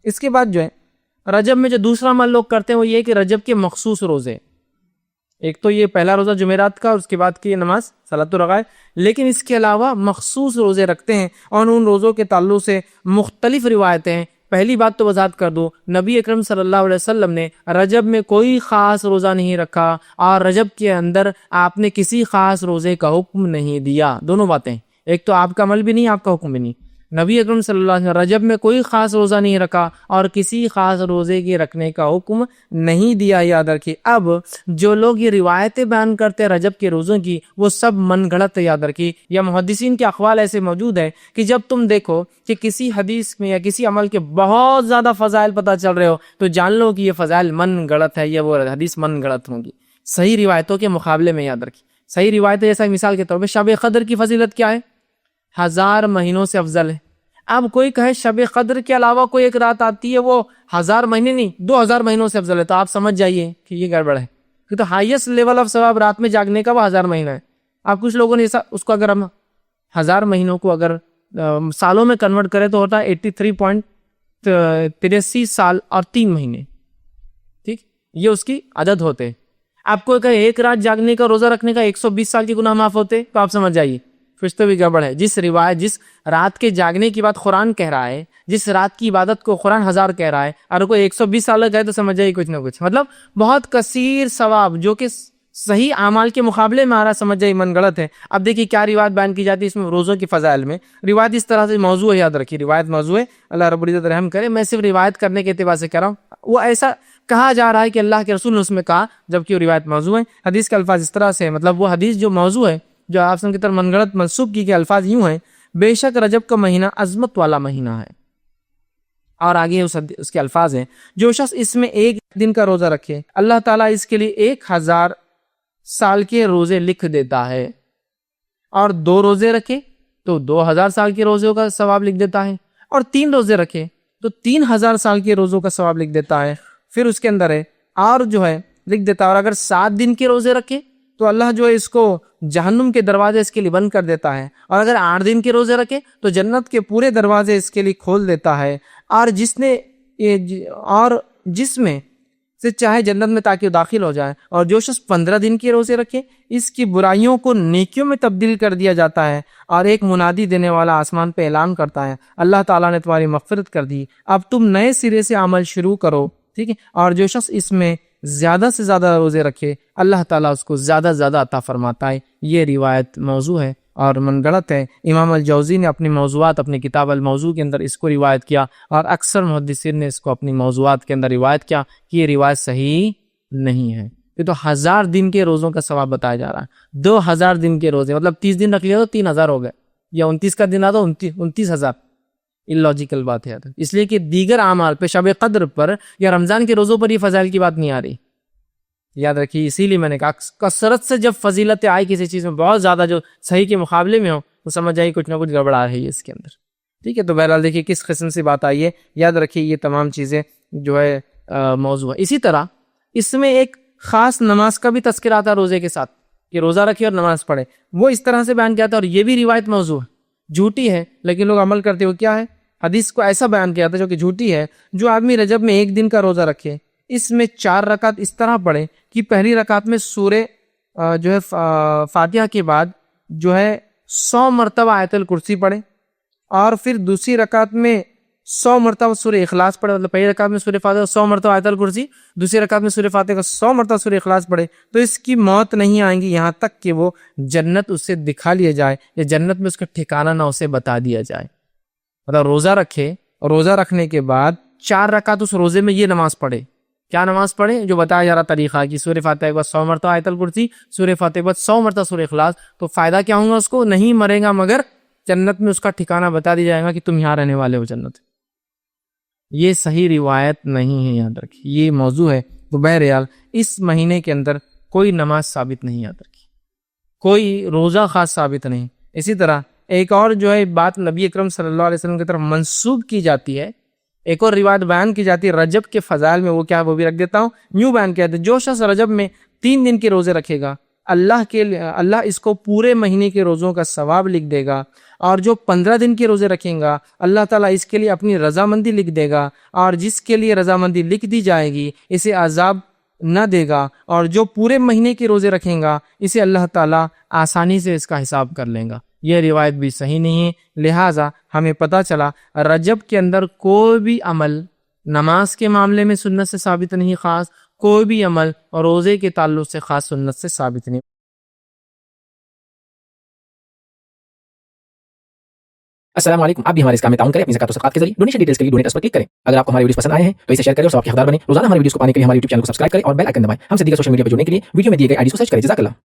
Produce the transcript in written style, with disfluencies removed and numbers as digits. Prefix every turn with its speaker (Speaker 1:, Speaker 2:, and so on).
Speaker 1: اس کے بعد جو ہے رجب میں جو دوسرا عمل لوگ کرتے ہیں وہ یہ کہ رجب کے مخصوص روزے، ایک تو یہ پہلا روزہ جمعرات کا اور اس کے بعد کی یہ نماز صلاۃ الرغائب، لیکن اس کے علاوہ مخصوص روزے رکھتے ہیں اور ان روزوں کے تعلق سے مختلف روایتیں ہیں۔ پہلی بات تو وضاحت کر دو، نبی اکرم صلی اللہ علیہ وسلم نے رجب میں کوئی خاص روزہ نہیں رکھا اور رجب کے اندر آپ نے کسی خاص روزے کا حکم نہیں دیا۔ دونوں باتیں، ایک تو آپ کا عمل بھی نہیں، آپ کا حکم بھی نہیں۔ نبی اکرم صلی اللہ علیہ وسلم رجب میں کوئی خاص روزہ نہیں رکھا اور کسی خاص روزے کے رکھنے کا حکم نہیں دیا، یاد رکھیے۔ اب جو لوگ یہ روایتیں بیان کرتے ہیں رجب کے روزوں کی، وہ سب من گھڑت ہے، یاد رکھیے۔ یا محدثین کے اقوال ایسے موجود ہیں کہ جب تم دیکھو کہ کسی حدیث میں یا کسی عمل کے بہت زیادہ فضائل پتہ چل رہے ہو تو جان لو کہ یہ فضائل من گھڑت ہے یا وہ حدیث من گھڑت ہوں گی، صحیح روایتوں کے مقابلے میں، یاد رکھیے۔ صحیح روایتیں جیسا مثال کے طور پہ شب قدر کی فضیلت کیا ہے؟ 1000 مہینوں سے افضل ہے۔ اب کوئی کہے شب قدر کے علاوہ کوئی ایک رات آتی ہے وہ 1000 مہینے نہیں 2000 مہینوں سے افضل ہے، تو آپ سمجھ جائیے کہ یہ گڑبڑ ہے، کہ تو ہائیسٹ لیول آف ثواب رات میں جاگنے کا وہ 1000 مہینہ ہے۔ آپ کچھ لوگوں نے اس کو اگر ہم 1000 مہینوں کو اگر سالوں میں کنورٹ کرے تو ہوتا ہے 83.83 سال اور 3 مہینے، ٹھیک، یہ اس کی عدد ہوتے ہیں۔ آپ کو کہے ایک رات جاگنے کا روزہ رکھنے کا 120 سال کے گناہ معاف ہوتے، تو آپ سمجھ جائیے کچھ تو بھی گڑبڑ ہے۔ جس رات کے جاگنے کی بات قرآن کہہ رہا ہے، جس رات کی عبادت کو قرآن 1000 کہہ رہا ہے، اور کوئی 120 سال کہے تو سمجھ جائیے کچھ نہ کچھ، مطلب بہت کثیر ثواب جو کہ صحیح اعمال کے مقابلے میں آ رہا، سمجھ جائیے من گڑت ہے۔ اب دیکھیے کیا روایت بیان کی جاتی ہے اس میں روزوں کی فضائل میں۔ روایت اس طرح سے موضوع ہے، یاد رکھیے روایت موضوع ہے، اللہ رب العزت رحم کرے۔ میں صرف روایت کرنے کے اعتبار سے کہہ رہا ہوں، وہ ایسا کہا جا رہا ہے کہ اللہ کے رسول نے اس میں کہا، جبکہ وہ روایت موضوع ہے۔ حدیث کے الفاظ اس طرح سے، مطلب وہ حدیث جو موضوع ہے، جو آپ کی طرف من گڑت منسوب کی گئے الفاظ یوں ہیں: بے شک رجب کا مہینہ عظمت والا مہینہ ہے، اور آگے اس کے الفاظ ہیں: جو شخص اس میں ایک دن کا روزہ رکھے اللہ تعالیٰ اس کے لیے 1000 سال کے روزے لکھ دیتا ہے، اور 2 روزے رکھے تو 2000 سال کے روزوں کا ثواب لکھ دیتا ہے، اور 3 روزے رکھے تو 3000 سال کے روزوں کا ثواب لکھ دیتا ہے۔ پھر اس کے اندر ہے اور جو ہے لکھ دیتا ہے، اور اگر 7 دن کے روزے رکھے تو اللہ جو ہے اس کو جہنم کے دروازے اس کے لیے بند کر دیتا ہے، اور اگر 8 دن کے روزے رکھے تو جنت کے پورے دروازے اس کے لیے کھول دیتا ہے، اور جس میں سے چاہے جنت میں تاکہ داخل ہو جائے۔ اور جو شخص 15 دن کے روزے رکھے اس کی برائیوں کو نیکیوں میں تبدیل کر دیا جاتا ہے، اور ایک منادی دینے والا آسمان پہ اعلان کرتا ہے: اللہ تعالیٰ نے تمہاری مغفرت کر دی، اب تم نئے سرے سے عمل شروع کرو، ٹھیک ہے۔ اور جو شخص اس میں زیادہ سے زیادہ روزے رکھے اللہ تعالیٰ اس کو زیادہ سے زیادہ عطا فرماتا ہے۔ یہ روایت موضوع ہے اور من گڑت ہے۔ امام الجوزی نے اپنی موضوعات اپنی کتاب الموضوع کے اندر اس کو روایت کیا، اور اکثر محدثین نے اس کو اپنی موضوعات کے اندر روایت کیا کہ یہ روایت صحیح نہیں ہے۔ یہ تو 1000 دن کے روزوں کا ثواب بتایا جا رہا ہے، 2000 دن کے روزے، مطلب 30 دن رکھ لیا تو 3000 ہو گئے، یا 29 کا دن آتا 29000، اللاجیکل بات ہے۔ اس لیے کہ دیگر اعمال پہ شب قدر پر یا رمضان کے روزوں پر یہ فضائل کی بات نہیں آ رہی، یاد رکھیے۔ اسی لیے میں نے کہا کثرت سے جب فضیلتیں آئی کسی چیز میں بہت زیادہ جو صحیح کے مقابلے میں ہو تو سمجھ آئی کچھ نہ کچھ گڑبڑ آ رہی ہے اس کے اندر، ٹھیک ہے۔ تو بہرحال دیکھیے کس قسم سے بات آئی ہے، یاد رکھیے یہ تمام چیزیں جو ہے موضوع ہے۔ اسی طرح اس میں ایک خاص نماز کا بھی تذکرہ آتا ہے روزے کے ساتھ، کہ روزہ رکھے اور نماز پڑھے، وہ اس طرح سے بیان کیا تھا، اور یہ بھی روایت موضوع ہے، جھوٹی ہے لیکن لوگ عمل کرتے ہوئے کیا ہے، حدیث کو ایسا بیان کیا تھا جو کہ جھوٹی ہے۔ جو آدمی رجب میں 1 دن کا روزہ رکھے اس میں 4 رکعت اس طرح پڑھے کہ پہلی رکعت میں سورہ جو ہے فاتحہ کے بعد جو ہے 100 مرتبہ آیت الکرسی پڑھے، اور پھر دوسری رکعت میں 100 مرتبہ سورہ اخلاص پڑھے، مطلب پہلی رکعت میں سورہ فاتحہ 100 مرتبہ آیت الکرسی، دوسری رکعت میں سورہ فاتحہ کا 100 مرتبہ سورہ اخلاص پڑھے، تو اس کی موت نہیں آئیں گی یہاں تک کہ وہ جنت اسے دکھا لیا جائے، یا جنت میں اس کا ٹھکانہ نہ اسے بتا دیا جائے۔ مطلب روزہ رکھے اور روزہ رکھنے کے بعد 4 رکعت اس روزے میں یہ نماز پڑھے، کیا نماز پڑھے جو بتایا جا رہا طریقہ کہ سورہ فاتحہ کے بعد 100 مرتبہ آیت الکرسی، سورہ فاتحہ کے بعد 100 مرتبہ سورہ اخلاص، تو فائدہ کیا ہوگا اس کو؟ نہیں مرے گا مگر جنت میں اس کا ٹھکانہ بتا دیا جائے گا کہ تم یہاں رہنے والے ہو جنت۔ یہ صحیح روایت نہیں ہے، یاد رکھیے یہ موضوع ہے۔ تو بہرحال اس مہینے کے اندر کوئی نماز ثابت نہیں، یاد رکھیے کوئی روزہ خاص ثابت نہیں۔ اسی طرح ایک اور جو ہے بات نبی اکرم صلی اللہ علیہ وسلم کی طرف منسوب کی جاتی ہے، ایک اور روایت بیان کی جاتی ہے رجب کے فضائل میں، وہ کیا ہے وہ بھی رکھ دیتا ہوں۔ یوں بیان کیا ہے: جو شخص رجب میں 3 دن کے روزے رکھے گا اللہ اس کو پورے مہینے کے روزوں کا ثواب لکھ دے گا، اور جو 15 دن کے روزے رکھیں گا اللہ تعالیٰ اس کے لیے اپنی رضامندی لکھ دے گا، اور جس کے لیے رضامندی لکھ دی جائے گی اسے عذاب نہ دے گا، اور جو پورے مہینے کے روزے رکھیں گا اسے اللہ تعالیٰ آسانی سے اس کا حساب کر لیں گا۔ یہ روایت بھی صحیح نہیں ہے، لہٰذا ہمیں پتہ چلا رجب کے اندر کوئی بھی عمل نماز کے معاملے میں سنت سے ثابت نہیں، خاص کوئی بھی عمل اور روزے کے تعلق سے خاص سنت سے ثابت نہیں۔
Speaker 2: السلام علیکم، آپ بھی ہمارے اس کام میں تعاون کریں اپنی زکات و صدقات کے ذریعے۔ ڈونیشن ڈیٹیلز کے لیے ڈونیٹ اس پر کلک کریں۔ اگر آپ کو ہمارے ویڈیوز پسند آئے ہیں تو اسے شیئر کریں اور ثواب کے حقدار بنیں۔ روزانہ ہمارے ویڈیوز کو پانے کے لیے ہمارے یوٹیوب چینل کو سبسکرائب کریں اور بیل آئکن دبائیں۔ ہم سے دیگر سوشل میڈیا پر جڑنے کے لیے ویڈیو میں دیے گئے آئی ڈی کو سرچ کریں۔ جزاک اللہ۔